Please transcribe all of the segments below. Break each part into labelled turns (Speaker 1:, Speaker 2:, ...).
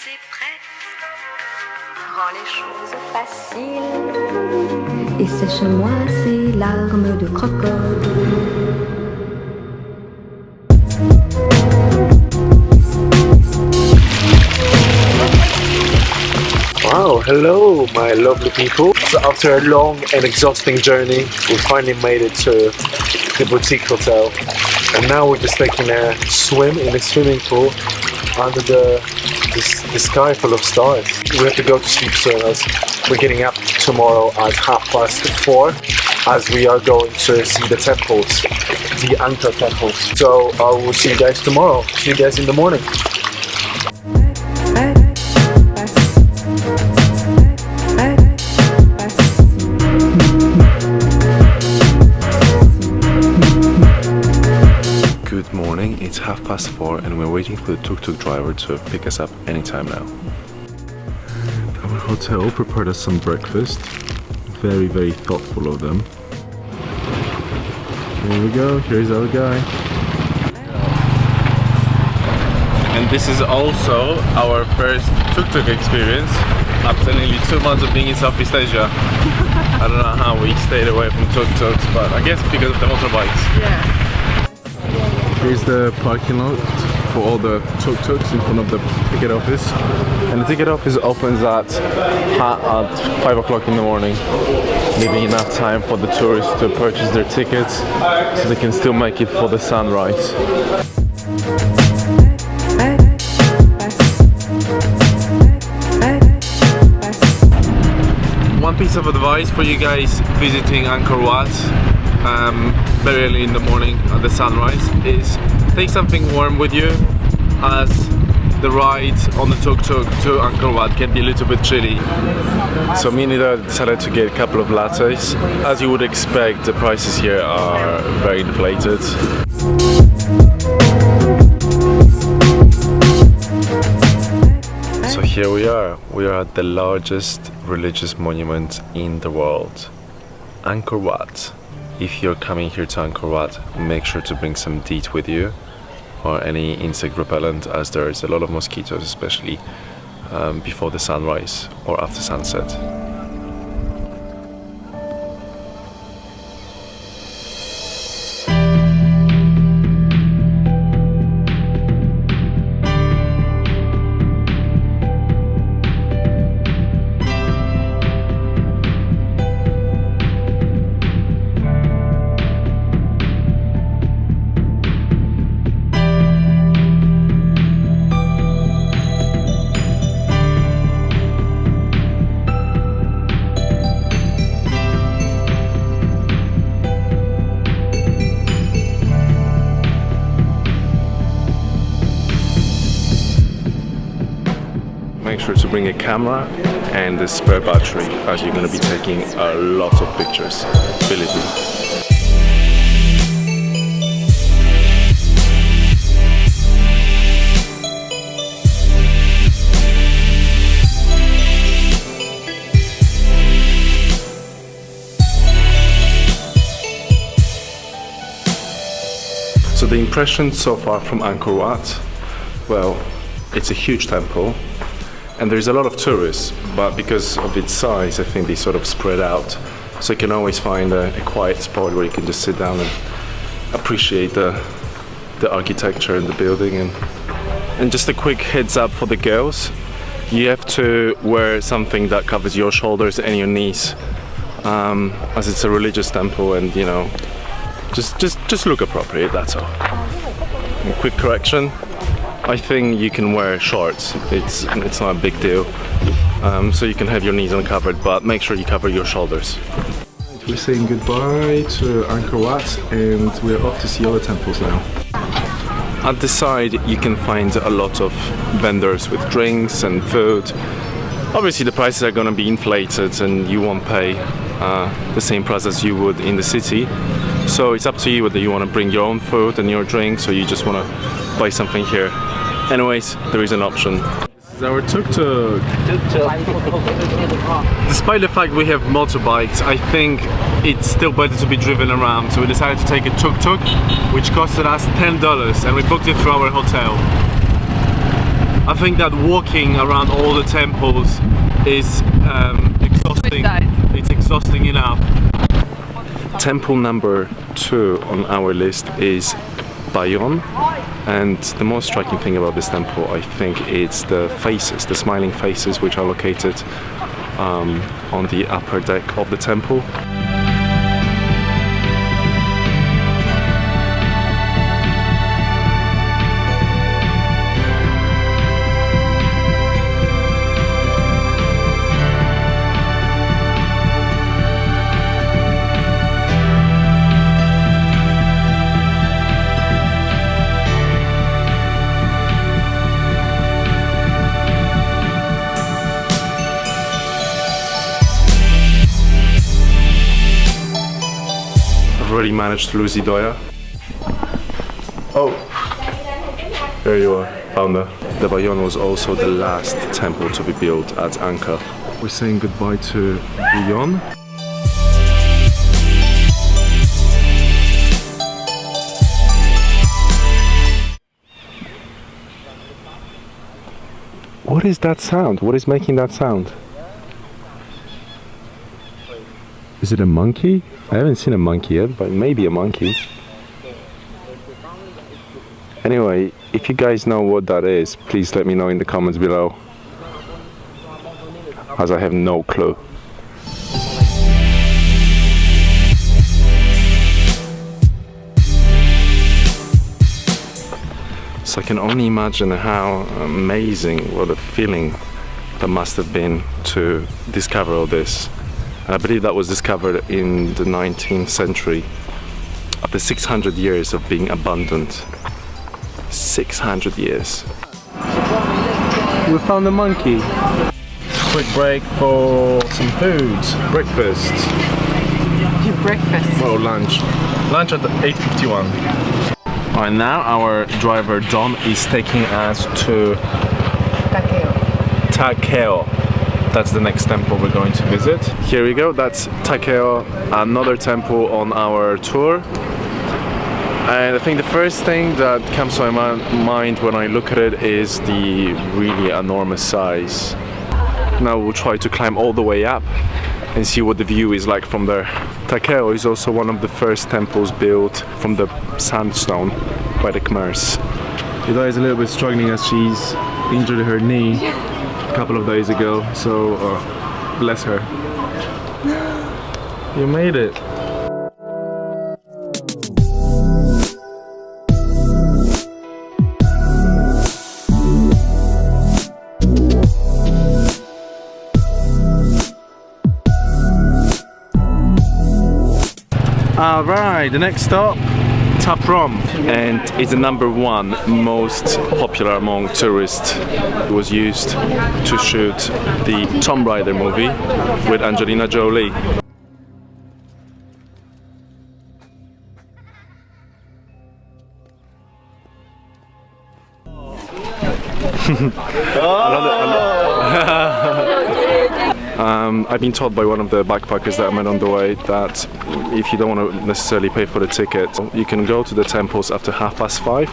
Speaker 1: et prête, rends les choses faciles et sèche-moi ces larmes de crocodile.
Speaker 2: Wow, hello my lovely people. So after a long and exhausting journey, we finally made it to the boutique hotel. And now we're just taking a swim in the swimming pool under the sky full of stars. We have to go to sleep soon as we're getting up tomorrow at 4:30 as we are going to see the temples, the Angkor temples. So I will see you guys tomorrow. See you guys in the morning. Good morning, it's 4:30 and we're waiting for the tuk-tuk driver to pick us up anytime now. Our hotel prepared us some breakfast. Very, very thoughtful of them. Here we go, here's our guy. And this is also our first tuk-tuk experience after nearly 2 months of being in Southeast Asia. I don't know how we stayed away from tuk-tuks, but I guess because of the motorbikes.
Speaker 3: Yeah.
Speaker 2: Here's the parking lot for all the tuk-tuks in front of the ticket office. And the ticket office opens at 5 o'clock in the morning, leaving enough time for the tourists to purchase their tickets so they can still make it for the sunrise. One piece of advice for you guys visiting Angkor Wat very early in the morning at the sunrise is take something warm with you, as the ride on the tuk-tuk to Angkor Wat can be a little bit chilly. So me and Nida decided to get a couple of lattes. As you would expect, the prices here are very inflated. So here we are at the largest religious monument in the world, Angkor Wat. If you're coming here to Angkor Wat, make sure to bring some DEET with you or any insect repellent, as there's a lot of mosquitoes, especially before the sunrise or after sunset. Make sure to bring a camera and a spare battery, as you're going to be taking a lot of pictures, believe me. So the impression so far from Angkor Wat, well, it's a huge temple. And there's a lot of tourists, but because of its size, I think they sort of spread out. So you can always find a quiet spot where you can just sit down and appreciate the architecture and the building. And just a quick heads up for the girls, you have to wear something that covers your shoulders and your knees, as it's a religious temple, and you know, just look appropriate, that's all. And quick correction, I think you can wear shorts, it's not a big deal, so you can have your knees uncovered, but make sure you cover your shoulders. We're saying goodbye to Angkor Wat and we're off to see all the temples now. At the side you can find a lot of vendors with drinks and food. Obviously the prices are going to be inflated and you won't pay the same price as you would in the city. So it's up to you whether you want to bring your own food and your drinks or you just want to buy something here. Anyways, there is an option. This is our tuk-tuk. Despite the fact we have motorbikes, I think it's still better to be driven around. So we decided to take a tuk-tuk, which costed us $10, and we booked it through our hotel. I think that walking around all the temples is exhausting. It's exhausting enough. Temple number 2 on our list is Bayon, and the most striking thing about this temple, I think, it's the faces, the smiling faces, which are located on the upper deck of the temple. Already managed to lose Idoya. Oh, there you are, found her. The Bayon was also the last temple to be built at Angkor. We're saying goodbye to Bayon. What is that sound? What is making that sound? Is it a monkey? I haven't seen a monkey yet, but maybe a monkey. Anyway, if you guys know what that is, please let me know in the comments below, as I have no clue. So I can only imagine how amazing, what a feeling that must have been to discover all this. And I believe that was discovered in the 19th century, after 600 years of being abandoned. 600 years. We found a monkey. Quick break for some food. Breakfast.
Speaker 3: Breakfast.
Speaker 2: Well, lunch. Lunch at 8:51. Alright, now our driver Don is taking us to Takeo. That's the next temple we're going to visit. Here we go, that's Takeo, another temple on our tour. And I think the first thing that comes to my mind when I look at it is the really enormous size. Now we'll try to climb all the way up and see what the view is like from there. Takeo is also one of the first temples built from the sandstone by the Khmers. Ida is a little bit struggling as she's injured her knee a couple of days ago, so bless her. You made it. Alright, the next stop, Taprom, and it's the #1 most popular among tourists. It was used to shoot the Tomb Raider movie with Angelina Jolie. I've been told by one of the backpackers that I met on the way that if you don't want to necessarily pay for the ticket, you can go to the temples after 5:30.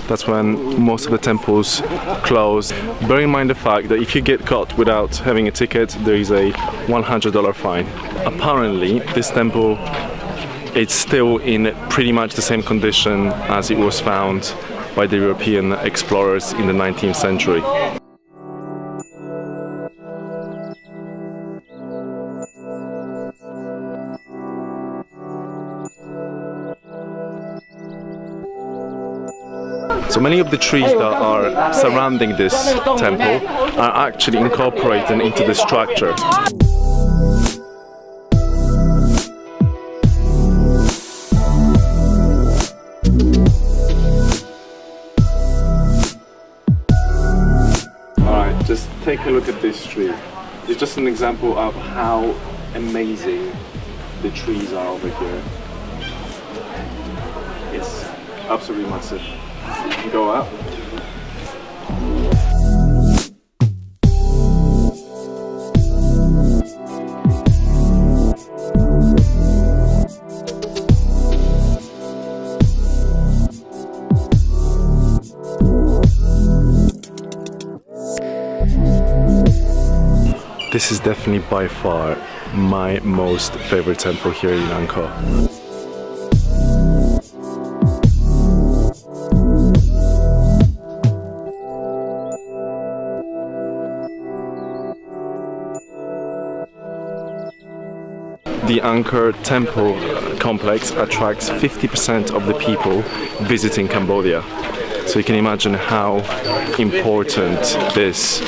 Speaker 2: That's when most of the temples close. Bear in mind the fact that if you get caught without having a ticket, there is a $100 fine. Apparently, this temple, it's still in pretty much the same condition as it was found by the European explorers in the 19th century. So many of the trees that are surrounding this temple are actually incorporated into the structure. Alright, just take a look at this tree. It's just an example of how amazing the trees are over here. It's absolutely massive. Go up. This is definitely by far my most favorite temple here in Angkor. The Angkor temple complex attracts 50% of the people visiting Cambodia. So you can imagine how important this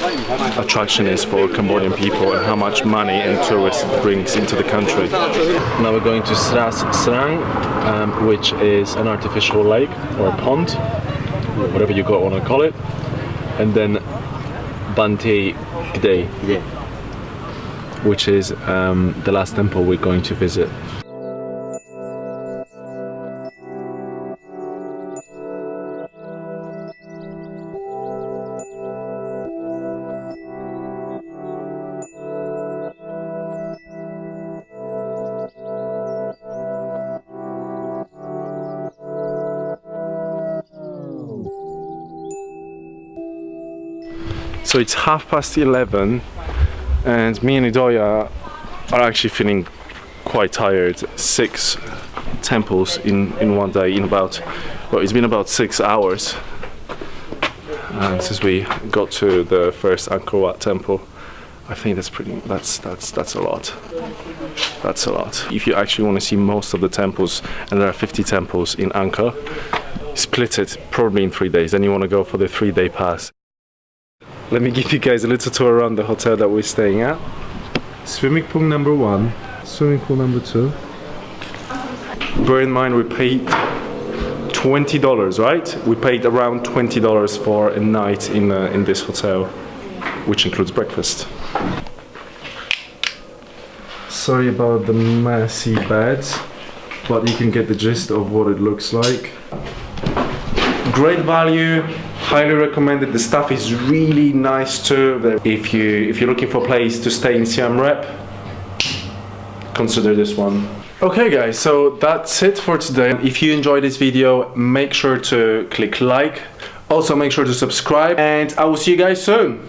Speaker 2: attraction is for Cambodian people and how much money and tourists it brings into the country. Now we're going to Sras Srang, which is an artificial lake or a pond, whatever you want to call it, and then Bante Gde, which is the last temple we're going to visit. So it's 11:30 and me and Idoya are actually feeling quite tired. 6 temples in one day, it's been about 6 hours since we got to the first Angkor Wat temple. I think that's a lot. That's a lot. If you actually want to see most of the temples, and there are 50 temples in Angkor, split it probably in 3 days. Then you want to go for the 3-day pass. Let me give you guys a little tour around the hotel that we're staying at. Swimming pool number 1, swimming pool number 2. Bear in mind we paid $20, right? We paid around $20 for a night in this hotel, which includes breakfast. Sorry about the messy beds, but you can get the gist of what it looks like. Great value. Highly recommended. The staff is really nice too. If you're looking for a place to stay in Siem Reap, consider this one. Okay guys, so that's it for today. If you enjoyed this video, make sure to click like. Also make sure to subscribe, and I will see you guys soon.